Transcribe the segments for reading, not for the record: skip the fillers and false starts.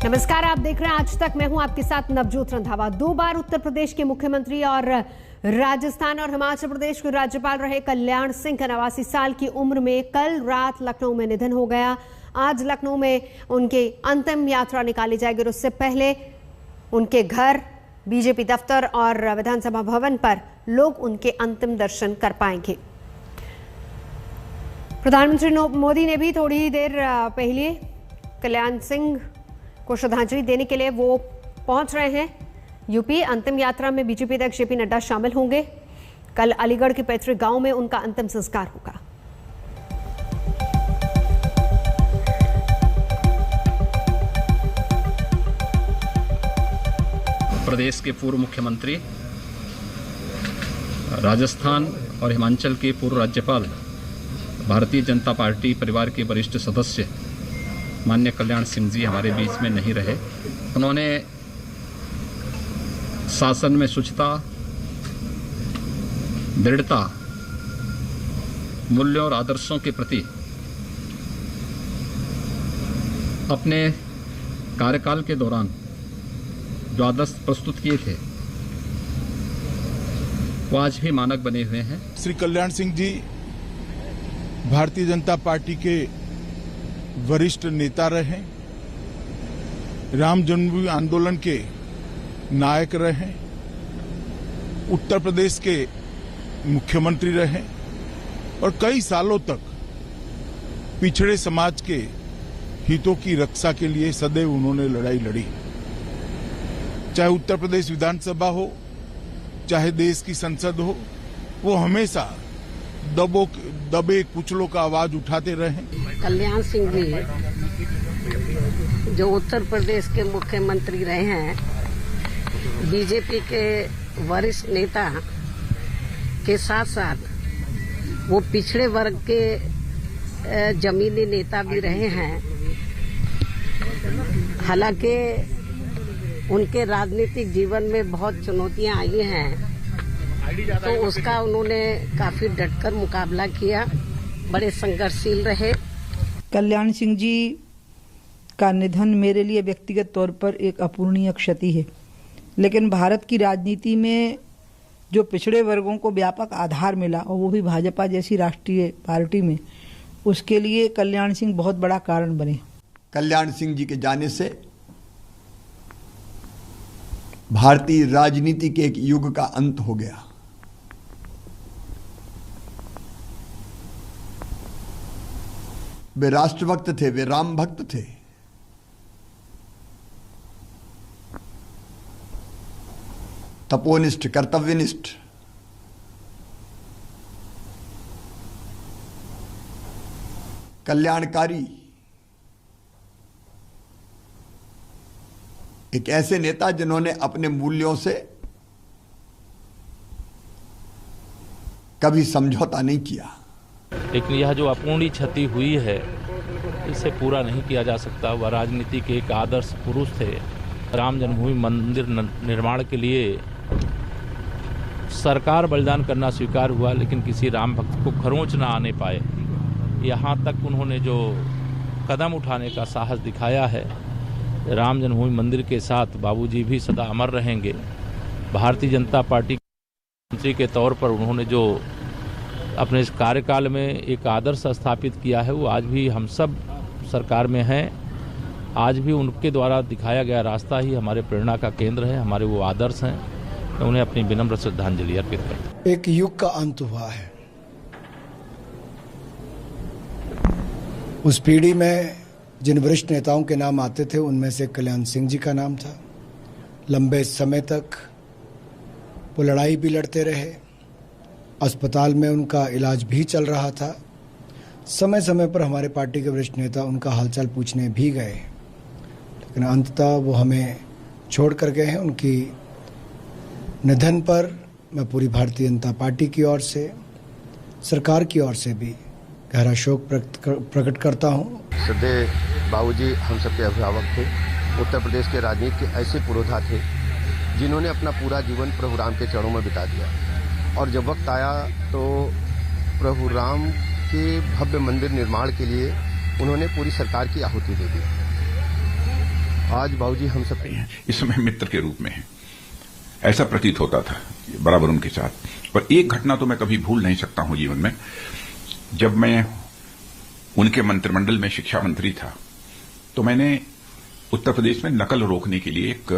नमस्कार, आप देख रहे हैं आज तक। मैं हूं आपके साथ नवजोत रंधावा। 2 बार उत्तर प्रदेश के मुख्यमंत्री और राजस्थान और हिमाचल प्रदेश के राज्यपाल रहे कल्याण सिंह का 89 साल की उम्र में कल रात लखनऊ में निधन हो गया। आज लखनऊ में उनकी अंतिम यात्रा निकाली जाएगी और उससे पहले उनके घर, बीजेपी दफ्तर और विधानसभा भवन पर लोग उनके अंतिम दर्शन कर पाएंगे। प्रधानमंत्री मोदी ने भी थोड़ी देर पहले कल्याण सिंह को श्रद्धांजलि देने के लिए वो पहुंच रहे हैं यूपी। अंतिम यात्रा में बीजेपी अध्यक्ष जेपी नड्डा शामिल होंगे। कल अलीगढ़ के पैतृक गांव में उनका अंतिम संस्कार होगा। प्रदेश के पूर्व मुख्यमंत्री, राजस्थान और हिमाचल के पूर्व राज्यपाल, भारतीय जनता पार्टी परिवार के वरिष्ठ सदस्य माननीय कल्याण सिंह जी हमारे बीच में नहीं रहे। उन्होंने शासन में शुचिता, दृढ़ता, मूल्यों और आदर्शों के प्रति अपने कार्यकाल के दौरान जो आदर्श प्रस्तुत किए थे वो आज भी मानक बने हुए हैं। श्री कल्याण सिंह जी भारतीय जनता पार्टी के वरिष्ठ नेता रहे, राम जन्मभूमि आंदोलन के नायक रहे, उत्तर प्रदेश के मुख्यमंत्री रहे और कई सालों तक पिछड़े समाज के हितों की रक्षा के लिए सदैव उन्होंने लड़ाई लड़ी। चाहे उत्तर प्रदेश विधानसभा हो, चाहे देश की संसद हो, वो हमेशा दबे कुचलों का आवाज उठाते रहे। कल्याण सिंह जी जो उत्तर प्रदेश के मुख्यमंत्री रहे हैं, बीजेपी के वरिष्ठ नेता के साथ साथ वो पिछड़े वर्ग के जमीनी नेता भी रहे हैं। हालांकि उनके राजनीतिक जीवन में बहुत चुनौतियां आई हैं, तो उसका उन्होंने काफी डटकर मुकाबला किया, बड़े संघर्षशील रहे। कल्याण सिंह जी का निधन मेरे लिए व्यक्तिगत तौर पर एक अपूरणीय क्षति है, लेकिन भारत की राजनीति में जो पिछड़े वर्गों को व्यापक आधार मिला और वो भी भाजपा जैसी राष्ट्रीय पार्टी में, उसके लिए कल्याण सिंह बहुत बड़ा कारण बने। कल्याण सिंह जी के जाने से भारतीय राजनीति के एक युग का अंत हो गया। वे राष्ट्रभक्त थे, वे राम भक्त थे। तपोनिष्ठ, कर्तव्यनिष्ठ, कल्याणकारी, एक ऐसे नेता जिन्होंने अपने मूल्यों से कभी समझौता नहीं किया। लेकिन यह जो अपूर्णीय क्षति हुई है, इसे पूरा नहीं किया जा सकता। वह राजनीति के एक आदर्श पुरुष थे। राम जन्मभूमि मंदिर निर्माण के लिए सरकार बलिदान करना स्वीकार हुआ, लेकिन किसी राम भक्त को खरोंच ना आने पाए। यहाँ तक उन्होंने जो कदम उठाने का साहस दिखाया है, राम जन्मभूमि मंदिर के साथ बाबूजी भी सदा अमर रहेंगे। भारतीय जनता पार्टी के मंत्री के तौर पर उन्होंने जो अपने इस कार्यकाल में एक आदर्श स्थापित किया है, वो आज भी हम सब सरकार में हैं। आज भी उनके द्वारा दिखाया गया रास्ता ही हमारे प्रेरणा का केंद्र है, हमारे वो आदर्श हैं। मैं उन्हें अपनी विनम्र श्रद्धांजलि अर्पित करता हूं। एक युग का अंत हुआ है। उस पीढ़ी में जिन वरिष्ठ नेताओं के नाम आते थे, उनमें से कल्याण सिंह जी का नाम था। लंबे समय तक वो लड़ाई भी लड़ते रहे, अस्पताल में उनका इलाज भी चल रहा था। समय समय पर हमारे पार्टी के वरिष्ठ नेता उनका हालचाल पूछने भी गए, लेकिन अंततः वो हमें छोड़ कर गए हैं। उनकी निधन पर मैं पूरी भारतीय जनता पार्टी की ओर से, सरकार की ओर से भी गहरा शोक प्रकट करता हूँ। श्रद्धेय बाबूजी हम सबके अभिभावक थे। उत्तर प्रदेश के राजनीति के ऐसे पुरोधा थे जिन्होंने अपना पूरा जीवन प्रभु राम के चरणों में बिता दिया, और जब वक्त आया तो प्रभु राम के भव्य मंदिर निर्माण के लिए उन्होंने पूरी सरकार की आहुति दे दी। आज बाबूजी हम सब इस समय मित्र के रूप में है, ऐसा प्रतीत होता था बराबर उनके साथ। पर एक घटना तो मैं कभी भूल नहीं सकता हूं जीवन में। जब मैं उनके मंत्रिमंडल में शिक्षा मंत्री था तो मैंने उत्तर प्रदेश में नकल रोकने के लिए एक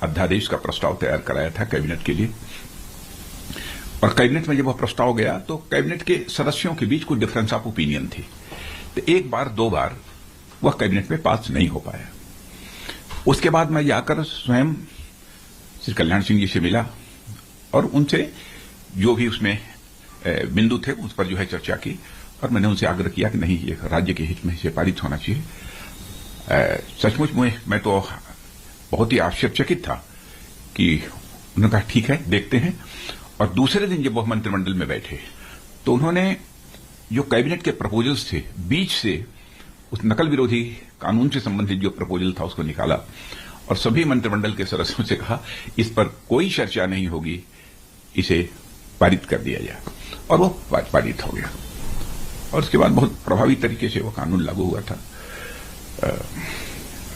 अध्यादेश का प्रस्ताव तैयार कराया था कैबिनेट के लिए। और कैबिनेट में जब वह प्रस्ताव गया तो कैबिनेट के सदस्यों के बीच कुछ डिफरेंस ऑफ ओपिनियन थी, तो एक बार दो बार वह कैबिनेट में पास नहीं हो पाया। उसके बाद मैं जाकर स्वयं श्री कल्याण सिंह जी से मिला और उनसे जो भी उसमें बिंदु थे उस पर जो है चर्चा की, और मैंने उनसे आग्रह किया कि नहीं, ये राज्य के हित में इसे पारित होना चाहिए। सचमुच मैं तो बहुत ही आश्चर्यचकित था कि उन्होंने कहा ठीक है देखते हैं। और दूसरे दिन जब वह मंत्रिमंडल में बैठे तो उन्होंने जो कैबिनेट के प्रपोजल्स थे बीच से उस नकल विरोधी कानून से संबंधित जो प्रपोजल था उसको निकाला और सभी मंत्रिमंडल के सदस्यों से कहा इस पर कोई चर्चा नहीं होगी, इसे पारित कर दिया जाए, और वो पारित हो गया। और उसके बाद बहुत प्रभावी तरीके से वो कानून लागू हुआ था।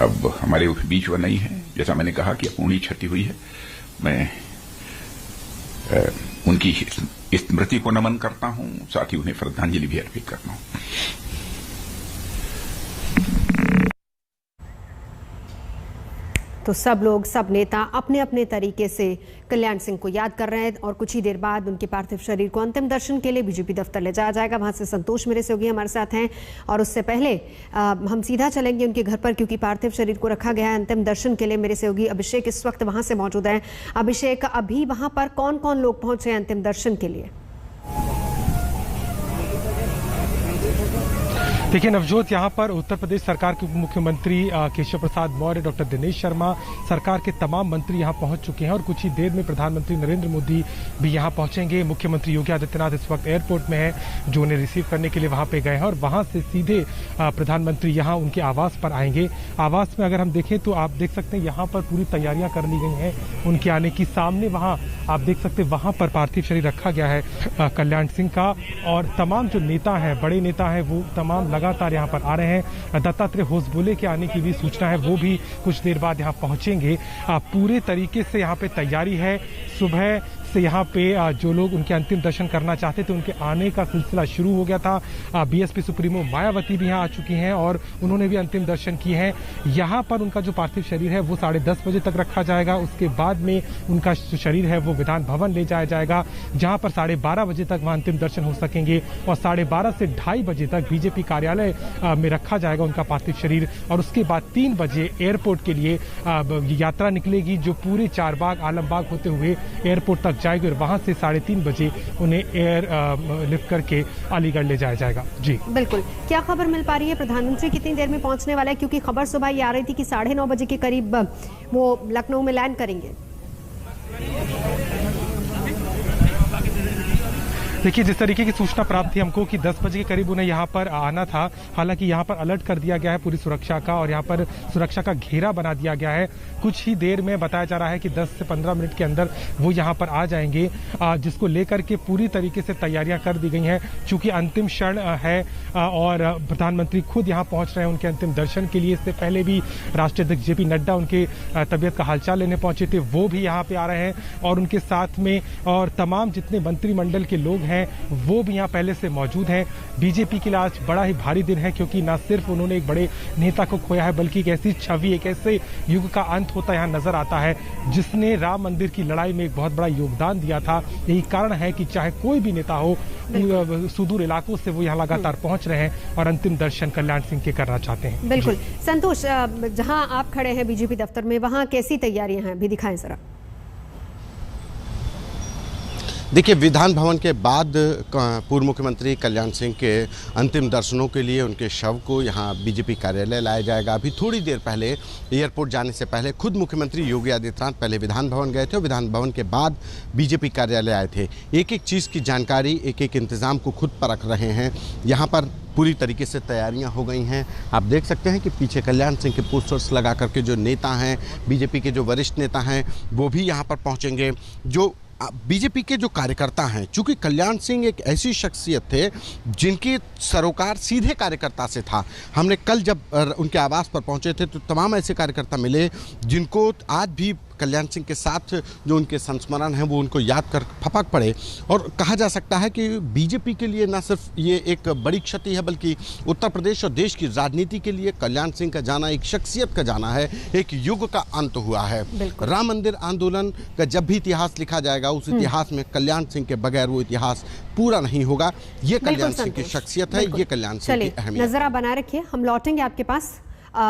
अब हमारे बीच वह नहीं है, जैसा मैंने कहा कि अपूर्णीय क्षति हुई है। मैं उनकी स्मृति को नमन करता हूं, साथ ही उन्हें श्रद्धांजलि भी अर्पित करता हूं। तो सब लोग, सब नेता अपने अपने तरीके से कल्याण सिंह को याद कर रहे हैं और कुछ ही देर बाद उनके पार्थिव शरीर को अंतिम दर्शन के लिए बीजेपी दफ्तर ले जाया जाएगा। वहां से संतोष मेरे सहयोगी हमारे साथ हैं और उससे पहले हम सीधा चलेंगे उनके घर पर, क्योंकि पार्थिव शरीर को रखा गया है अंतिम दर्शन के लिए। मेरे सहयोगी अभिषेक इस वक्त वहां से मौजूद है। अभिषेक, अभी वहां पर कौन कौन लोग पहुंचे हैं अंतिम दर्शन के लिए? देखिए नवजोत, यहाँ पर उत्तर प्रदेश सरकार के मुख्यमंत्री केशव प्रसाद मौर्य, डॉक्टर दिनेश शर्मा, सरकार के तमाम मंत्री यहाँ पहुंच चुके हैं और कुछ ही देर में प्रधानमंत्री नरेंद्र मोदी भी यहाँ पहुंचेंगे। मुख्यमंत्री योगी आदित्यनाथ इस वक्त एयरपोर्ट में है, जो उन्हें रिसीव करने के लिए वहाँ पे गए हैं और वहाँ से सीधे प्रधानमंत्री यहाँ उनके आवास पर आएंगे। आवास में अगर हम देखें तो आप देख सकते हैं यहाँ पर पूरी तैयारियां कर ली गई हैं उनके आने की। सामने वहाँ आप देख सकते हैं वहाँ पर पार्थिव शरीर रखा गया है कल्याण सिंह का, और तमाम जो नेता हैं, बड़े नेता हैं, वो तमाम लगातार यहाँ पर आ रहे हैं। दत्तात्रेय होसबोले के आने की भी सूचना है, वो भी कुछ देर बाद यहाँ पहुंचेंगे। पूरे तरीके से यहाँ पे तैयारी है। सुबह से यहाँ पे जो लोग उनके अंतिम दर्शन करना चाहते थे उनके आने का सिलसिला शुरू हो गया था। बीएसपी सुप्रीमो मायावती भी यहाँ आ चुकी हैं और उन्होंने भी अंतिम दर्शन किए हैं। यहाँ पर उनका जो पार्थिव शरीर है वो 10:30 बजे तक रखा जाएगा। उसके बाद में उनका जो शरीर है वो विधान भवन ले जाया जाएगा, जहाँ पर 12:30 बजे तक वहाँ अंतिम दर्शन हो सकेंगे और 12:30 से 2:30 बजे तक बीजेपी कार्यालय में रखा जाएगा उनका पार्थिव शरीर। और उसके बाद 3 बजे एयरपोर्ट के लिए यात्रा निकलेगी, जो पूरे चारबाग आलमबाग होते हुए एयरपोर्ट तक जाएगी और वहां से 3:30 बजे उन्हें एयर लिफ्ट करके अलीगढ़ ले जाया जाएगा। जी बिल्कुल, क्या खबर मिल पा रही है? प्रधानमंत्री कितनी देर में पहुंचने वाला है? क्योंकि खबर सुबह ये आ रही थी कि 9:30 बजे के करीब वो लखनऊ में लैंड करेंगे। देखिए, जिस तरीके की सूचना प्राप्त थी हमको कि 10 बजे के करीब उन्हें यहाँ पर आना था। हालांकि यहाँ पर अलर्ट कर दिया गया है पूरी सुरक्षा का और यहाँ पर सुरक्षा का घेरा बना दिया गया है। कुछ ही देर में बताया जा रहा है कि 10 से 15 मिनट के अंदर वो यहाँ पर आ जाएंगे, जिसको लेकर के पूरी तरीके से तैयारियां कर दी गई हैं। चूंकि अंतिम क्षण है और प्रधानमंत्री खुद यहाँ पहुंच रहे हैं उनके अंतिम दर्शन के लिए। इससे पहले भी राष्ट्रीय अध्यक्ष जेपी नड्डा उनके तबियत का हालचाल लेने पहुंचे थे, वो भी यहाँ पे आ रहे हैं और उनके साथ में और तमाम जितने मंत्रिमंडल के लोग हैं वो भी यहाँ पहले से मौजूद हैं। बीजेपी के लिए आज बड़ा ही भारी दिन है, क्योंकि न सिर्फ उन्होंने एक बड़े नेता को खोया है, बल्कि एक ऐसी छवि, एक ऐसे युग का अंत होता यहाँ नजर आता है जिसने राम मंदिर की लड़ाई में एक बहुत बड़ा योगदान दिया था। यही कारण है कि चाहे कोई भी नेता हो, सुदूर इलाकों से वो यहाँ लगातार पहुंच रहे हैं और अंतिम दर्शन कल्याण सिंह के करना चाहते हैं। बिल्कुल। संतोष, जहां आप खड़े हैं बीजेपी दफ्तर में, वहां कैसी तैयारियां हैं, भी दिखाएं जरा। देखिए, विधान भवन के बाद पूर्व मुख्यमंत्री कल्याण सिंह के अंतिम दर्शनों के लिए उनके शव को यहां बीजेपी कार्यालय लाया जाएगा। अभी थोड़ी देर पहले एयरपोर्ट जाने से पहले खुद मुख्यमंत्री योगी आदित्यनाथ पहले विधान भवन गए थे और विधान भवन के बाद बीजेपी कार्यालय आए थे। एक एक चीज़ की जानकारी, एक एक इंतज़ाम को खुद परख रहे हैं। यहाँ पर पूरी तरीके से तैयारियां हो गई हैं। आप देख सकते हैं कि पीछे कल्याण सिंह के पोस्टर्स लगा करके जो नेता हैं, बीजेपी के जो वरिष्ठ नेता हैं, वो भी यहाँ पर पहुँचेंगे। जो बीजेपी के जो कार्यकर्ता हैं, चूंकि कल्याण सिंह एक ऐसी शख्सियत थे जिनकी सरोकार सीधे कार्यकर्ता से था। हमने कल जब उनके आवास पर पहुंचे थे तो तमाम ऐसे कार्यकर्ता मिले जिनको आज भी कल्याण सिंह के साथ जो उनके संस्मरण हैं वो उनको याद कर फपक पड़े। और कहा जा सकता है कि बीजेपी के लिए न सिर्फ ये एक बड़ी क्षति है बल्कि उत्तर प्रदेश और देश की राजनीति के लिए कल्याण सिंह का जाना एक शख्सियत का जाना है, एक युग का अंत हुआ है। राम मंदिर आंदोलन का जब भी इतिहास लिखा जाएगा उस इतिहास में कल्याण सिंह के बगैर वो इतिहास पूरा नहीं होगा। ये कल्याण सिंह की शख्सियत है, ये कल्याण सिंह की अहमियत। नजर आप बनाए रखिए, हम लौटेंगे आपके पास।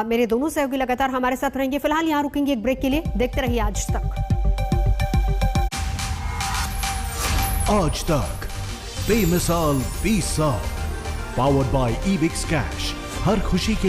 मेरे दोनों सहयोगी लगातार हमारे साथ रहेंगे। फिलहाल यहाँ रुकेंगे एक ब्रेक के लिए। देखते रहिए आज तक। आज तक बेमिसाल 20 साल, पावर्ड बाय ईबिक्स कैश, हर खुशी के लिए